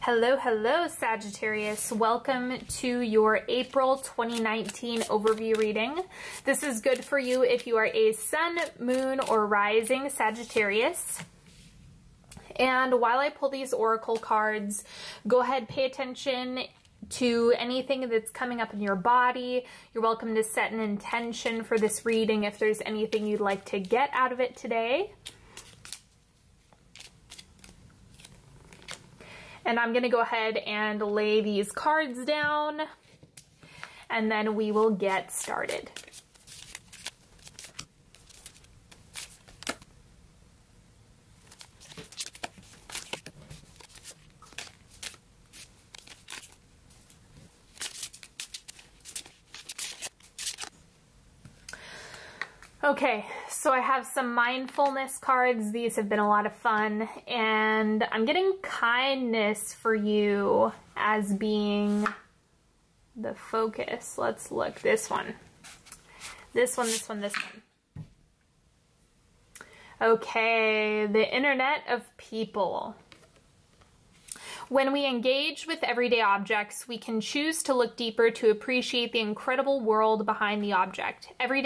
Hello, hello, Sagittarius. Welcome to your April 2019 overview reading. This is good for you if you are a sun, moon, or rising Sagittarius. And while I pull these oracle cards, go ahead, pay attention to anything that's coming up in your body. You're welcome to set an intention for this reading if there's anything you'd like to get out of it today. And I'm going to go ahead and lay these cards down, and then we will get started. Okay, so I have some mindfulness cards. These have been a lot of fun, and I'm getting kindness for you as being the focus. Let's look. This one. This one, this one, this one. Okay, the internet of people. When we engage with everyday objects, we can choose to look deeper to appreciate the incredible world behind the object. Every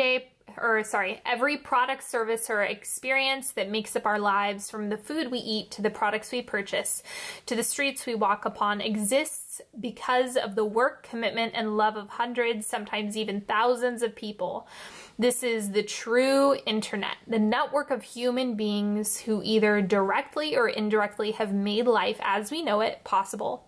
product, service, or experience that makes up our lives, from the food we eat to the products we purchase to the streets we walk upon, exists because of the work, commitment, and love of hundreds, sometimes even thousands of people. This is the true internet, the network of human beings who either directly or indirectly have made life as we know it possible.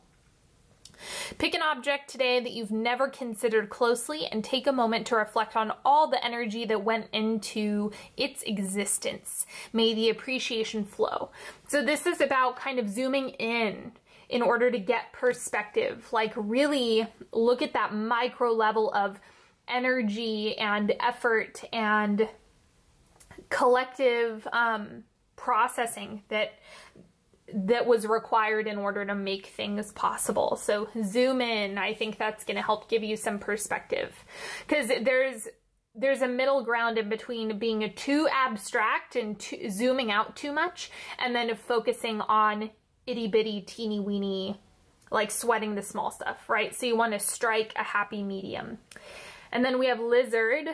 Pick an object today that you've never considered closely and take a moment to reflect on all the energy that went into its existence. May the appreciation flow. So this is about kind of zooming in order to get perspective, like really look at that micro level of energy and effort and collective processing that was required in order to make things possible. So zoom in. I think that's going to help give you some perspective, because there's a middle ground in between being too abstract and zooming out too much, and then focusing on itty bitty teeny weeny, like sweating the small stuff, right? So you want to strike a happy medium. And then we have lizard.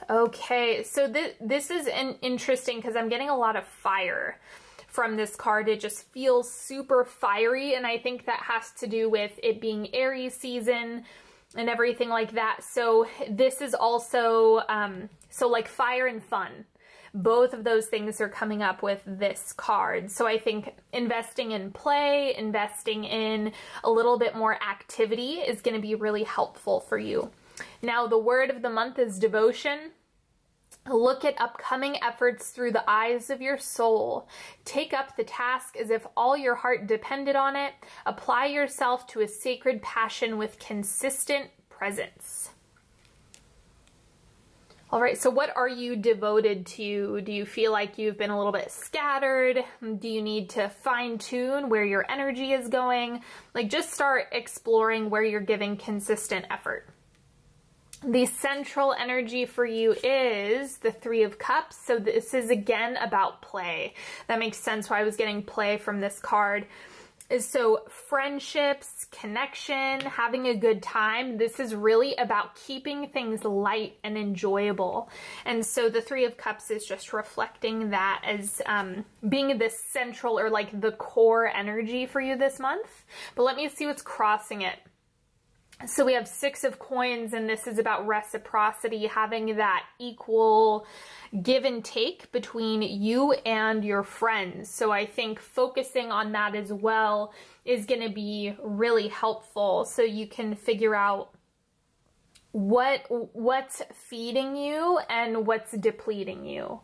Okay, so this is interesting because I'm getting a lot of fire from this card. It just feels super fiery, and I think that has to do with it being Aries season and everything like that. So this is also, so like fire and fun. Both of those things are coming up with this card. So I think investing in play, investing in a little bit more activity is going to be really helpful for you. Now, the word of the month is devotion. Look at upcoming efforts through the eyes of your soul. Take up the task as if all your heart depended on it. Apply yourself to a sacred passion with consistent presence. All right, so what are you devoted to? Do you feel like you've been a little bit scattered? Do you need to fine-tune where your energy is going? Like, just start exploring where you're giving consistent effort. The central energy for you is the Three of Cups. So this is again about play. That makes sense why I was getting play from this card. So friendships, connection, having a good time. This is really about keeping things light and enjoyable. And so the Three of Cups is just reflecting that as being the central or like the core energy for you this month. But let me see what's crossing it. So we have Six of Coins, and this is about reciprocity, having that equal give and take between you and your friends. So I think focusing on that as well is going to be really helpful, so you can figure out what's feeding you and what's depleting you.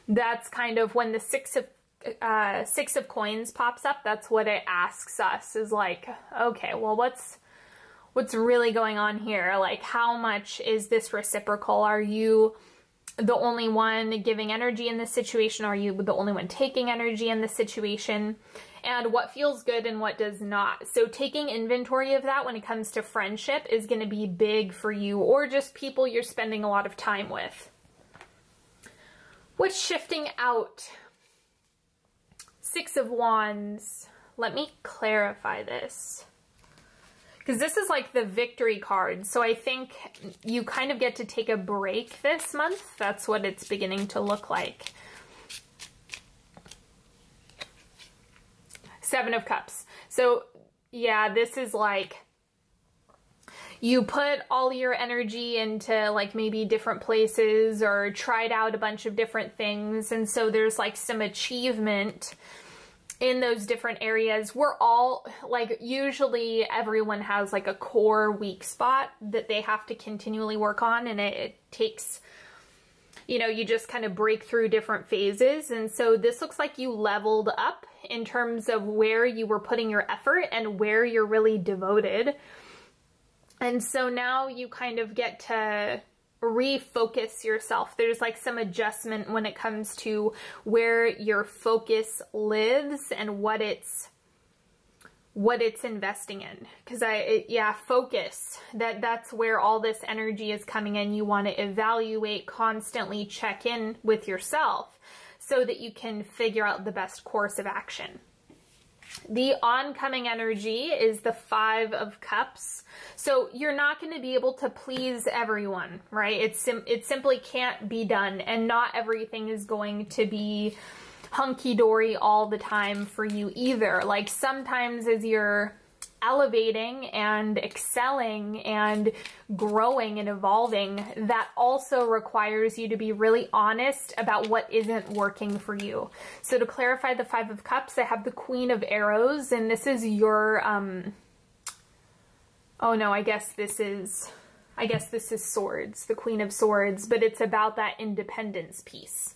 That's kind of when the Six of Coins pops up. That's what it asks us, is like, okay, well, what's really going on here? Like, how much is this reciprocal? Are you the only one giving energy in this situation? Are you the only one taking energy in this situation? And what feels good and what does not? So taking inventory of that when it comes to friendship is going to be big for you, or just people you're spending a lot of time with. What's shifting out? Six of Wands. let me clarify this. Because this is like the victory card. So I think you kind of get to take a break this month. That's what it's beginning to look like. Seven of Cups. So yeah, this is like you put all your energy into like maybe different places or tried out a bunch of different things. And so there's like some achievement in those different areas. We're all like, usually everyone has like a core weak spot that they have to continually work on, and it takes, you know, you just kind of break through different phases. And so this looks like you leveled up in terms of where you were putting your effort and where you're really devoted. And so now you kind of get to refocus yourself. There's like some adjustment when it comes to where your focus lives and what it's investing in. Because focus, that's where all this energy is coming in. You want to evaluate, constantly check in with yourself so that you can figure out the best course of action. The oncoming energy is the Five of Cups. So you're not going to be able to please everyone, right? It simply can't be done, and not everything is going to be hunky-dory all the time for you either. Like sometimes as you're elevating and excelling and growing and evolving, that also requires you to be really honest about what isn't working for you. So to clarify the Five of Cups, I have the Queen of Arrows, and this is your, oh no, I guess this is Swords, the Queen of Swords, but it's about that independence piece,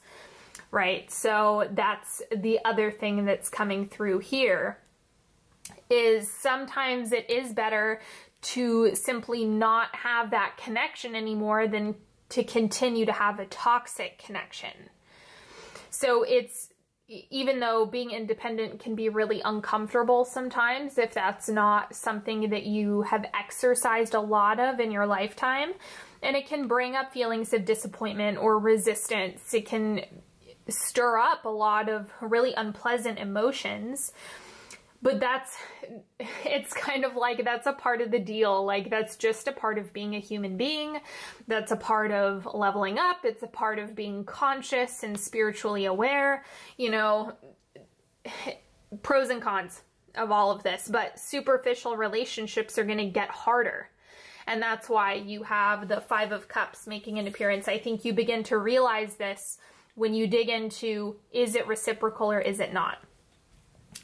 right? So that's the other thing that's coming through here. Is sometimes it is better to simply not have that connection anymore than to continue to have a toxic connection. So it's, even though being independent can be really uncomfortable sometimes, if that's not something that you have exercised a lot of in your lifetime, and it can bring up feelings of disappointment or resistance. It can stir up a lot of really unpleasant emotions. But it's kind of like, that's a part of the deal. Like, that's just a part of being a human being. That's a part of leveling up. It's a part of being conscious and spiritually aware, you know, pros and cons of all of this. But superficial relationships are going to get harder. And that's why you have the Five of Cups making an appearance. I think you begin to realize this when you dig into, is it reciprocal or is it not?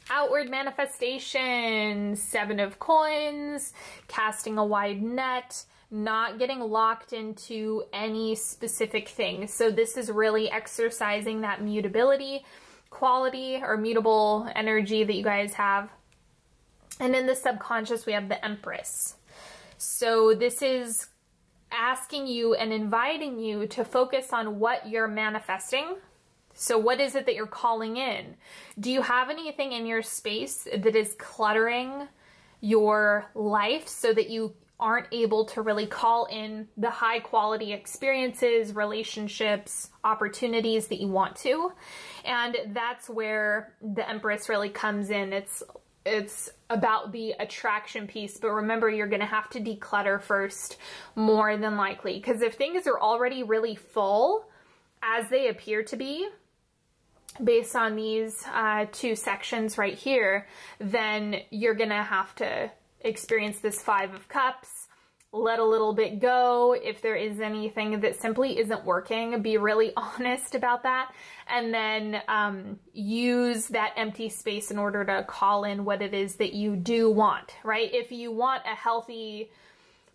Outward manifestation, Seven of Coins, casting a wide net, not getting locked into any specific thing. So this is really exercising that mutability quality or mutable energy that you guys have. And in the subconscious, we have the Empress. So this is asking you and inviting you to focus on what you're manifesting. So what is it that you're calling in? Do you have anything in your space that is cluttering your life so that you aren't able to really call in the high quality experiences, relationships, opportunities that you want to? And that's where the Empress really comes in. It's about the attraction piece, but remember, you're going to have to declutter first, more than likely, because if things are already really full, as they appear to be, based on these two sections right here, then you're going to have to experience this Five of Cups, let a little bit go. If there is anything that simply isn't working, be really honest about that, and then use that empty space in order to call in what it is that you do want, right? If you want a healthy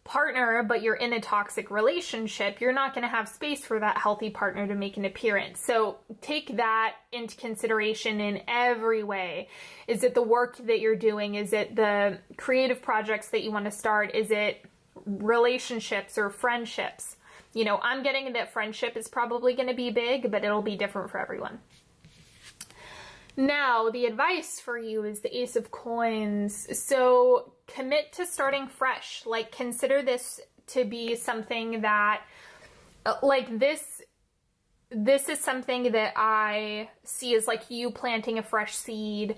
partner, but you're in a toxic relationship, you're not going to have space for that healthy partner to make an appearance. So take that into consideration in every way. Is it the work that you're doing? Is it the creative projects that you want to start? Is it relationships or friendships? You know, I'm getting that friendship is probably going to be big, but it'll be different for everyone. Now, the advice for you is the Ace of Coins. So commit to starting fresh. Like, consider this to be something that, like, this is something that I see as like you planting a fresh seed,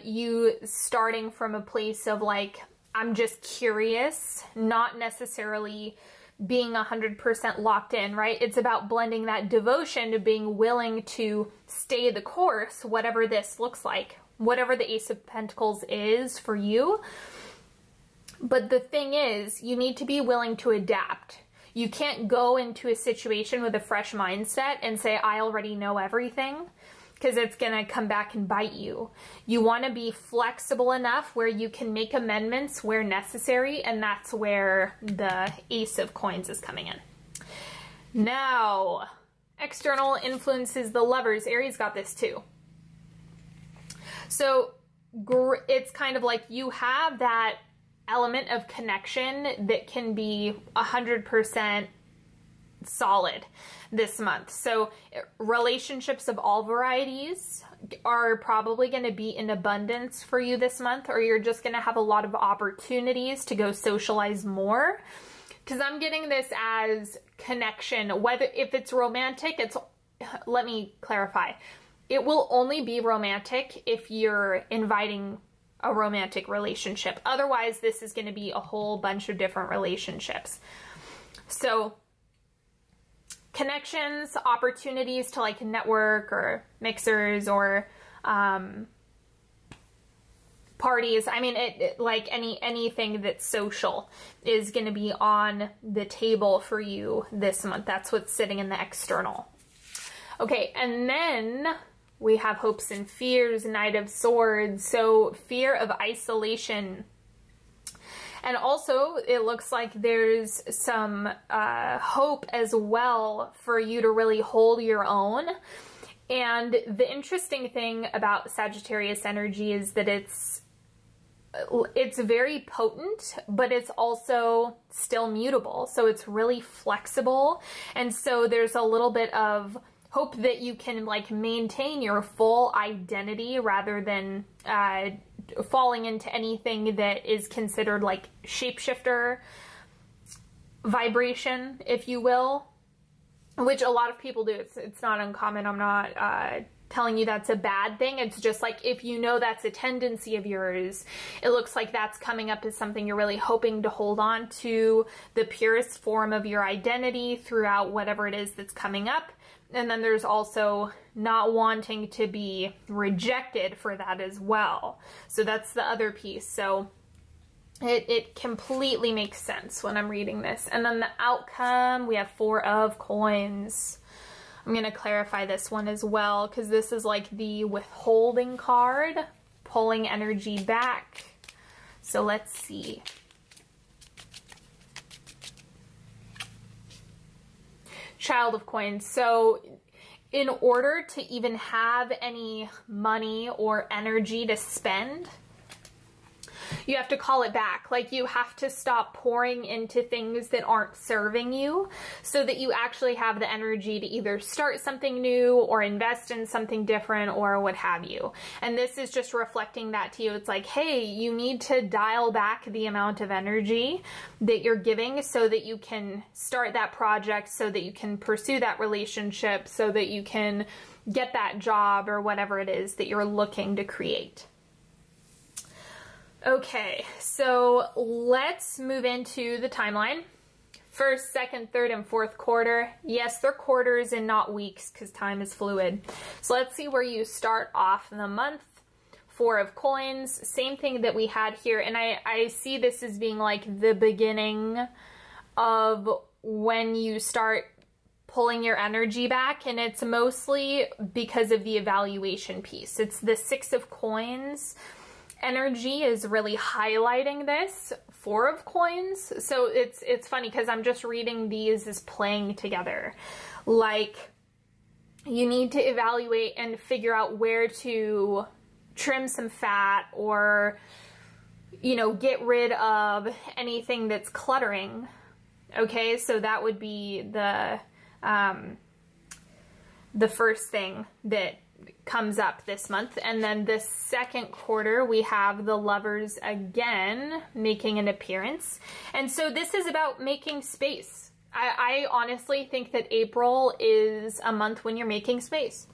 you starting from a place of like, I'm just curious, not necessarily being 100% locked in, right? It's about blending that devotion to being willing to stay the course, whatever this looks like, whatever the Ace of Pentacles is for you. But the thing is, you need to be willing to adapt. You can't go into a situation with a fresh mindset and say, I already know everything, because it's going to come back and bite you. You want to be flexible enough where you can make amendments where necessary, and that's where the Ace of Coins is coming in. Now, external influences, the Lovers. Aries got this too. So it's kind of like you have that element of connection that can be 100% solid this month. So relationships of all varieties are probably going to be in abundance for you this month, or you're just going to have a lot of opportunities to go socialize more. Because I'm getting this as connection, whether if it's romantic, let me clarify. It will only be romantic if you're inviting a romantic relationship. Otherwise, this is going to be a whole bunch of different relationships. So connections, opportunities to like network or mixers or parties. I mean, like anything that's social is going to be on the table for you this month. That's what's sitting in the external. Okay, and then we have hopes and fears, Knight of Swords. So fear of isolation. And also, it looks like there's some hope as well for you to really hold your own. And the interesting thing about Sagittarius energy is that it's very potent, but it's also still mutable. So it's really flexible. And so there's a little bit of hope that you can like maintain your full identity rather than falling into anything that is considered like shapeshifter vibration, if you will, which a lot of people do. It's not uncommon. I'm not telling you that's a bad thing. It's just like, if you know that's a tendency of yours, it looks like that's coming up as something you're really hoping to hold on to, the purest form of your identity throughout whatever it is that's coming up. And then there's also not wanting to be rejected for that as well. So that's the other piece. So it completely makes sense when I'm reading this. And then the outcome, we have 4 of Coins. I'm going to clarify this one as well, because this is like the withholding card, pulling energy back. So let's see. Child of Coins. So in order to even have any money or energy to spend, you have to call it back. Like, you have to stop pouring into things that aren't serving you so that you actually have the energy to either start something new or invest in something different or what have you. And this is just reflecting that to you. It's like, hey, you need to dial back the amount of energy that you're giving so that you can start that project, so that you can pursue that relationship, so that you can get that job or whatever it is that you're looking to create. Okay, so let's move into the timeline. First, second, third, and fourth quarter. Yes, they're quarters and not weeks because time is fluid. So let's see where you start off in the month. 4 of Coins, same thing that we had here. And I see this as being like the beginning of when you start pulling your energy back. And it's mostly because of the evaluation piece. It's the 6 of Coins. Energy is really highlighting this. 4 of Coins. So it's funny because I'm just reading these as playing together. Like, you need to evaluate and figure out where to trim some fat, or, you know, get rid of anything that's cluttering. Okay, so that would be the first thing that comes up this month. And then the second quarter, we have the Lovers again making an appearance. And so this is about making space. I honestly think that April is a month when you're making space.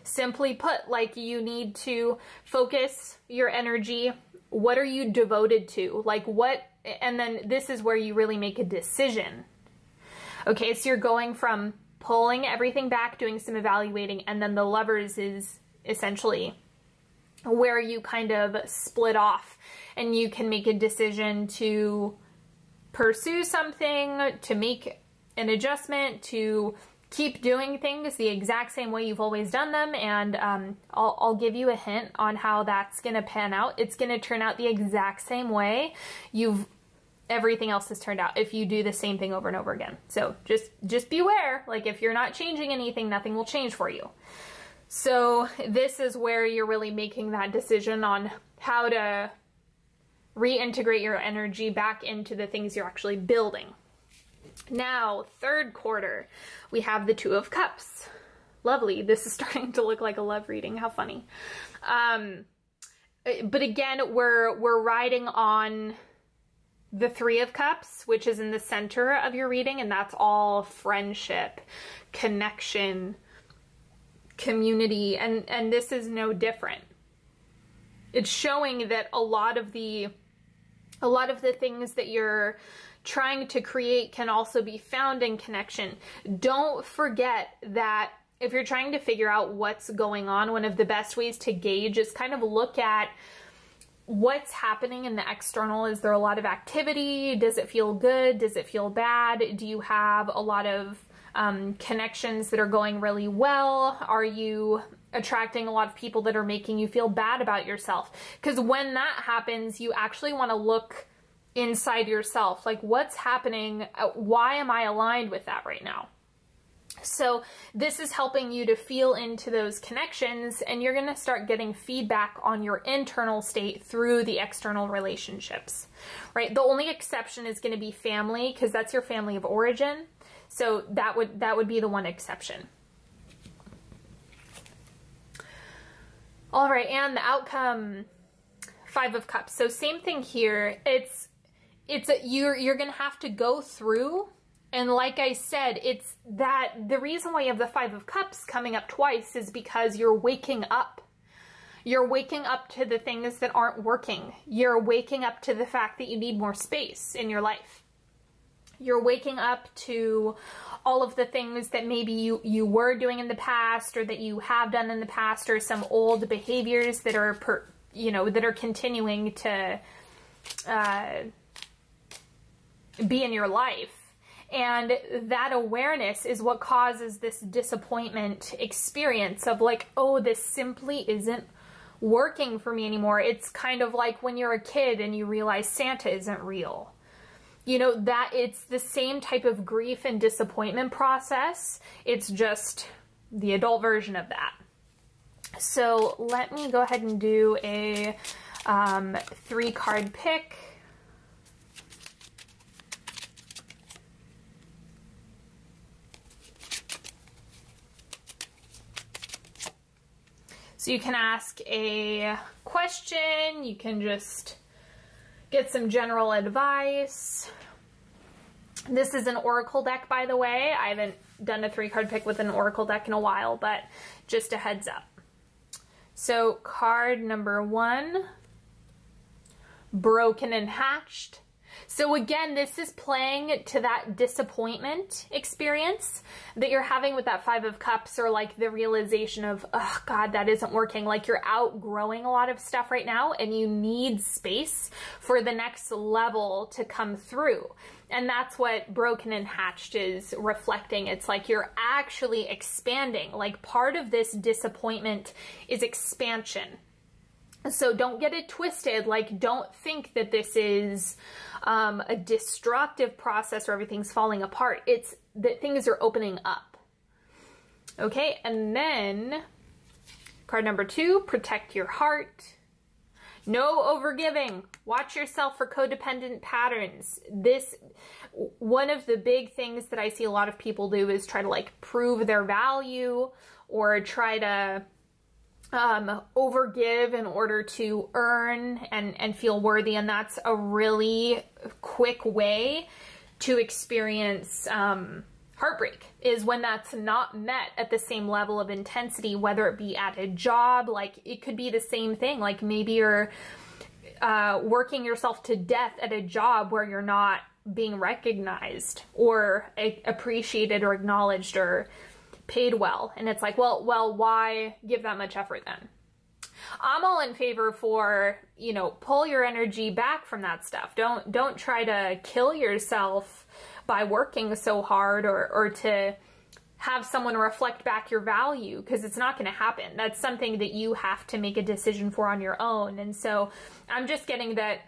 Simply put, like, you need to focus your energy. What are you devoted to? Like, what, and then this is where you really make a decision. Okay, so you're going from pulling everything back, doing some evaluating, and then the Lovers is essentially where you kind of split off and you can make a decision to pursue something, to make an adjustment, to keep doing things the exact same way you've always done them. And I'll give you a hint on how that's going to pan out. It's going to turn out the exact same way everything else has turned out if you do the same thing over and over again. So just beware, like, if you're not changing anything, nothing will change for you. So this is where you're really making that decision on how to reintegrate your energy back into the things you're actually building. Now, third quarter, we have the Two of Cups. Lovely. This is starting to look like a love reading. How funny. But again, we're riding on the Three of Cups, which is in the center of your reading, and that's all friendship, connection, community, and this is no different. It's showing that a lot of the things that you're trying to create can also be found in connection. Don't forget that if you're trying to figure out what's going on, one of the best ways to gauge is kind of look at what's happening in the external. Is there a lot of activity? Does it feel good? Does it feel bad? Do you have a lot of connections that are going really well? Are you attracting a lot of people that are making you feel bad about yourself? Because when that happens, you actually want to look inside yourself. Like, what's happening? Why am I aligned with that right now? So this is helping you to feel into those connections, and you're going to start getting feedback on your internal state through the external relationships, right? The only exception is going to be family, because that's your family of origin. So that would be the one exception. All right, and the outcome, Five of Cups. So same thing here. You're going to have to go through. And like I said, it's that the reason why you have the Five of Cups coming up twice is because you're waking up. You're waking up to the things that aren't working. You're waking up to the fact that you need more space in your life. You're waking up to all of the things that maybe you were doing in the past, or that you have done in the past, or some old behaviors that are that are continuing to be in your life. And that awareness is what causes this disappointment experience of like, oh, this simply isn't working for me anymore. It's kind of like when you're a kid and you realize Santa isn't real. You know, that it's the same type of grief and disappointment process. It's just the adult version of that. So let me go ahead and do a 3-card pick. So you can ask a question, you can just get some general advice. This is an oracle deck, by the way. I haven't done a 3-card pick with an oracle deck in a while, but just a heads up. So card number 1, Broken and Hatched. So again, this is playing to that disappointment experience that you're having with that Five of Cups, or like the realization of, oh God, that isn't working. Like you're outgrowing a lot of stuff right now and you need space for the next level to come through. And that's what Broken and Hatched is reflecting. It's like you're actually expanding. Like part of this disappointment is expansion. So don't get it twisted. Like, don't think that this is a destructive process or everything's falling apart. It's that things are opening up. Okay, and then card number 2, Protect Your Heart. No overgiving. Watch yourself for codependent patterns. One of the big things that I see a lot of people do is try to like prove their value, or try to overgive in order to earn and feel worthy. And that's a really quick way to experience heartbreak is when that's not met at the same level of intensity, whether it be at a job. Like, it could be the same thing. Like, maybe you're working yourself to death at a job where you're not being recognized or appreciated or acknowledged or paid well. And it's like, well, why give that much effort then? I'm all in favor for, you know, pull your energy back from that stuff. Don't try to kill yourself by working so hard or to have someone reflect back your value, because it's not going to happen. That's something that you have to make a decision for on your own. And so I'm just getting that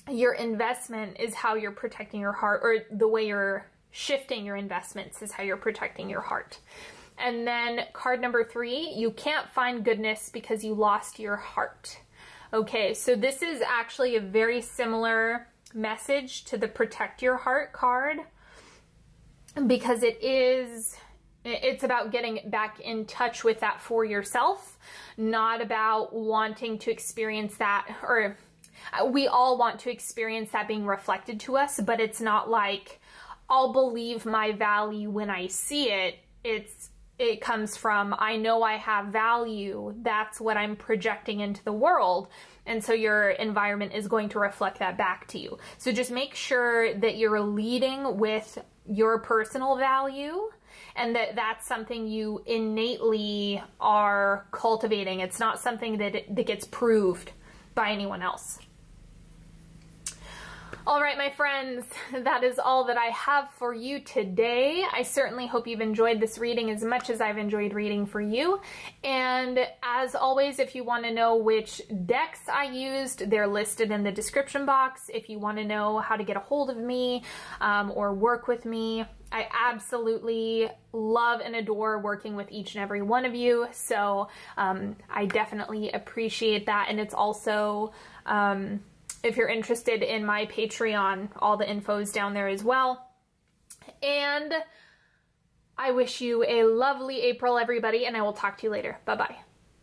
your investment is how you're protecting your heart, or the way you're shifting your investments is how you're protecting your heart. And then card number 3, you can't find goodness because you lost your heart. Okay, so this is actually a very similar message to the protect your heart card, because it's about getting back in touch with that for yourself, not about wanting to experience that, or we all want to experience that being reflected to us, but it's not like I'll believe my value when I see it. It comes from, I know I have value. That's what I'm projecting into the world. And so your environment is going to reflect that back to you. So just make sure that you're leading with your personal value, and that's something you innately are cultivating. It's not something that gets proved by anyone else. All right, my friends, that is all that I have for you today. I certainly hope you've enjoyed this reading as much as I've enjoyed reading for you. And as always, if you want to know which decks I used, they're listed in the description box. If you want to know how to get a hold of me or work with me, I absolutely love and adore working with each and every one of you. So I definitely appreciate that. And it's also... if you're interested in my Patreon, all the info's down there as well. And I wish you a lovely April, everybody, and I will talk to you later. Bye-bye.